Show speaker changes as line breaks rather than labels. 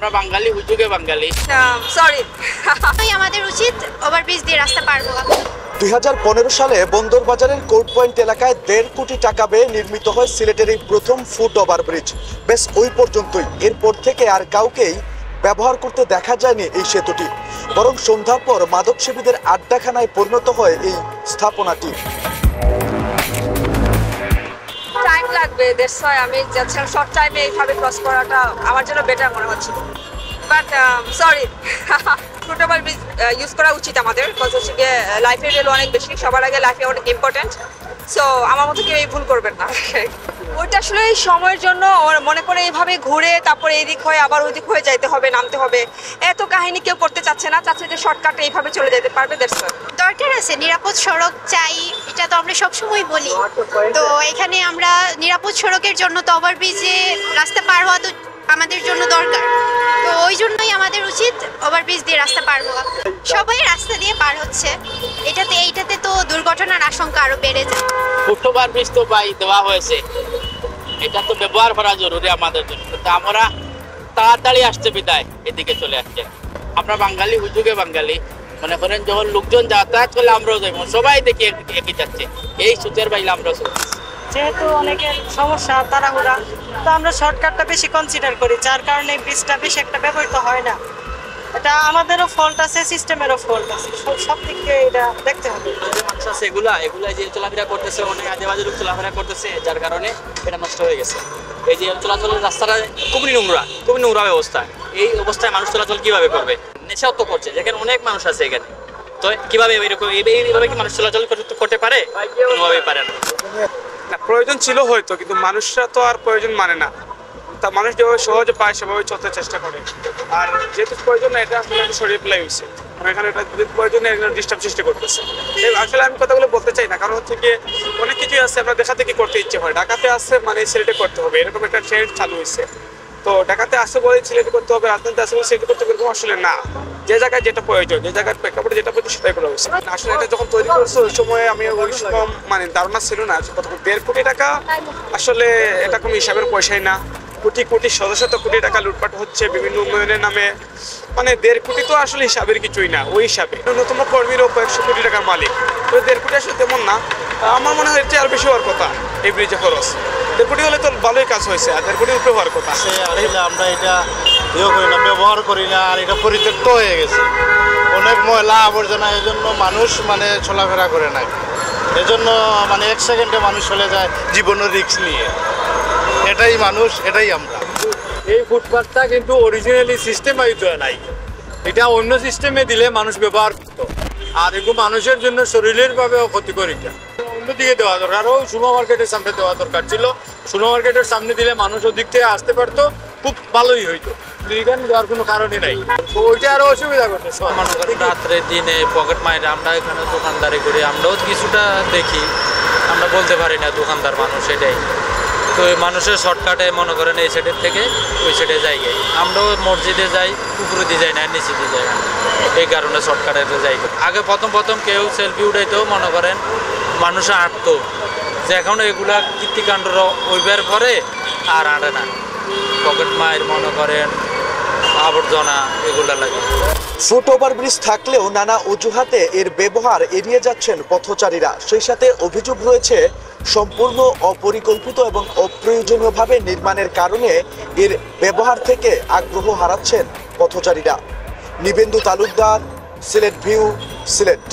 আমরা বাঙালি, হুজুগে বাঙালি।
সরি,
আমাদের উচিত ওভারব্রিজ দিয়ে রাস্তা পার হওয়া।
2015 সালে বন্দরবাজারের কোর্ট পয়েন্ট এলাকায় 1.5 কোটি টাকা ব্যয়ে নির্মিত হয় সিলেটের এই প্রথম ফুট ওভারব্রিজ। বেশ ওই পর্যন্তই, এরপর থেকে আর কাউকেই ব্যবহার করতে দেখা যায়নি এই সেতুটি, বরং সন্ধ্যার পর মাদকসেবীদের আড্ডাখানায় পরিণত হয় এই স্থাপনাটি।
টাইম লাগবে, দ্যাটস হোয়াই আমি যাচ্ছিলাম শর্ট টাইমে এইভাবে ক্রস করাটা আমার জন্য বেটার মনে হচ্ছিল। But sorry, foot overbridge use করা উচিত আমাদের, বিকজ হচ্ছে গিয়ে লাইফের ভ্যালু অনেক বেশি, সবার আগে লাইফে অনেক ইম্পর্টেন্ট। সো আমার মতো কেউ এই ভুল করবেন না। ওইটা আসলে সময়ের জন্য মনে করে এইভাবে ঘুরে তারপরে এই দিক হয়ে আবার ওই দিক হয়ে যাইতে হবে, নামতে হবে, এত কাহিনী কেউ করতে চাচ্ছে না, চাচ্ছে যে শর্টকাটে এইভাবে চলে যেতে পারবে।
দরকার আছে নিরাপদ সড়ক চাই, এটা তো আমরা সবসময় বলি। তো এখানে আমরা নিরাপদ সড়কের জন্য তো ওভারব্রিজে রাস্তা পার হওয়া তো আমাদের জন্য দরকার। তো ওই জন্যই আমাদের উচিত ওভারব্রিজ দিয়ে রাস্তা পার হওয়া। সবাই রাস্তা দিয়ে পার হচ্ছে, এইটাতে তো দুর্ঘটনার আশঙ্কা আরো বেড়ে যায়।
ফুট ওভারব্রিজ তো দেওয়া হয়েছে, এটা তো ব্যবহার করা জরুরি আমাদের জন্য। তো আমরা তাড়াতাড়ি আসতে বিদায় এদিকে চলে আসছে। আমরা বাঙালি, হুজুগে বাঙালি। মনে করেন যখন লোকজন যাতায়াত করলে আমরাও যাইব, সবাই দেখি একই যাচ্ছে, এই সুতের বাইলে আমরা চলছি।
যেহেতু অনেকের সমস্যা তাড়াহুড়া, তো আমরা শর্টকাটটা বেশি কনসিডার করি, যার কারণে ব্রিজটা বেশি একটা ব্যবহৃত হয় না। এটা আমাদেরও ফল্ট আছে, সিস্টেমেরও ফল্ট আছে, সব দিক দিয়ে এটা দেখতে হবে।
যে মানুষ আছে এগুলা যে চলাফেরা করতেছে, অনেক আজেবাজে লোক চলাফেরা করতেছে, যার কারণে এটা নষ্ট হয়ে গেছে। এই যে চলাচলের রাস্তাটা খুবই নোংরা ব্যবস্থা। এই অবস্থায় মানুষ চলাচল কিভাবে করবে? নেশাও তো করছে, যেখানে অনেক মানুষ আছে এখানে, তো কিভাবে এইভাবে কি মানুষ চলাচল করতে পারে? কোনোভাবেই পারে না।
প্রয়োজন ছিল হয়তো, কিন্তু মানুষরা তো আর প্রয়োজন মানে না। তা মানুষ যেভাবে সহজে পায় সেভাবে চলতে চেষ্টা করে। আর যেহেতু প্রয়োজন না, এটা আসলে একটা সরিয়ে ফেলাই হয়েছে। এখানে এটা প্রয়োজনে ডিস্টার্ব সৃষ্টি করতেছে। আসলে আমি কথাগুলো বলতে চাই না, কারণ হচ্ছে গিয়ে অনেক কিছুই আছে আমরা দেখাতে কি করতে ইচ্ছে হয়। ঢাকাতে আসছে মানে সিলেটে করতে হবে, এরকম একটা ট্রেন্ড চালু হয়েছে। তো ঢাকাতে আসছে বলে সিলেটে করতে হবে, রাজধানীতে আসছে বলে সিলেটে করতে হবে, এরকম আসলে না। যে জায়গায় যেটা প্রয়োজন, যে জায়গার প্রেক্ষাপটে যেটা প্রয়োজন সেটাই করা হয়েছে। আসলে এটা যখন তৈরি করছে ওই সময় আমি ওই রকম মানে ধারণা ছিল না। 1.5 কোটি টাকা আসলে এটা কোনো হিসাবের পয়সাই না। কোটি শত কোটি টাকা লুটপাট হচ্ছে বিভিন্ন উন্নয়নের নামে, মানে 1.5 কোটি তো আসলে হিসাবের কিছুই না। ওই হিসাবে ন্যূনতম কর্মীরও 100 কোটি টাকার মালিক, তো 1.5 কোটি আসলে তেমন না। আমার মনে হয় আর বেশি হওয়ার কথা এই ব্রিজে খরচ। 1.5 কোটি হলে তো ভালোই কাজ হয়েছে, আর 1.5 কোটির উপরে হওয়ার কথা।
আসলে আমরা এটা করি না, ব্যবহার করি না, আর এটা পরিত্যক্ত হয়ে গেছে। অনেক ময়লা আবর্জনা, এই জন্য মানুষ মানে চলাফেরা করে না। এজন্য মানে 1 সেকেন্ডে মানুষ চলে যায় জীবনের রিস্ক নিয়ে। এটাই মানুষ, এটাই আমরা।
এই ফুটপাথটা কিন্তু অরিজিনালি সিস্টেমাইজ নাই, এটা অন্য সিস্টেমে দিলে মানুষ ব্যবহার করতো। আর এগুলো মানুষের জন্য শরীরের ভাবেও ক্ষতিকর। এটা অন্যদিকে দেওয়া দরকার, ও সুপার মার্কেটের সামনে দেওয়া দরকার ছিল। সুপার মার্কেটের সামনে দিলে মানুষ ওদিক থেকে আসতে পারতো, খুব ভালোই হইতো। এখানে দেওয়ার কোনো কারণই নাই, ওইটা আরো অসুবিধা করতো।
রাত্রে দিনে পকেট মাইরে আমরা এখানে দোকানদারি করি, আমরাও কিছুটা দেখি। আমরা বলতে পারি না দোকানদার মানুষ, এটাই তো মানুষের শর্টকাটে মনে করেন এই সাইডের থেকে ওই সাইডে যাই। আমরাও মসজিদে যাই, উপরে দিয়ে যাই না, নিচে দিয়ে যাই না, এই কারণে শর্টকাটে যাই। আগে প্রথম কেউ সেলফি উঠাইতো, মনে করেন মানুষে আঁটতো, যে এখন এগুলা কীর্তিকাণ্ড ওইবার পরে আর আঁটে না। পকেট মায়ের মনে করেন আবর্জনা এগুলা লাগে।
ফুট ওভারব্রিজ থাকলেও নানা অজুহাতে এর ব্যবহার এড়িয়ে যাচ্ছেন পথচারীরা। সেই সাথে অভিযোগ রয়েছে সম্পূর্ণ অপরিকল্পিত এবং অপ্রয়োজনীয়ভাবে নির্মাণের কারণে এর ব্যবহার থেকে আগ্রহ হারাচ্ছেন পথচারীরা। নিবেন্দু তালুকদার, সিলেট ভিউ, সিলেট।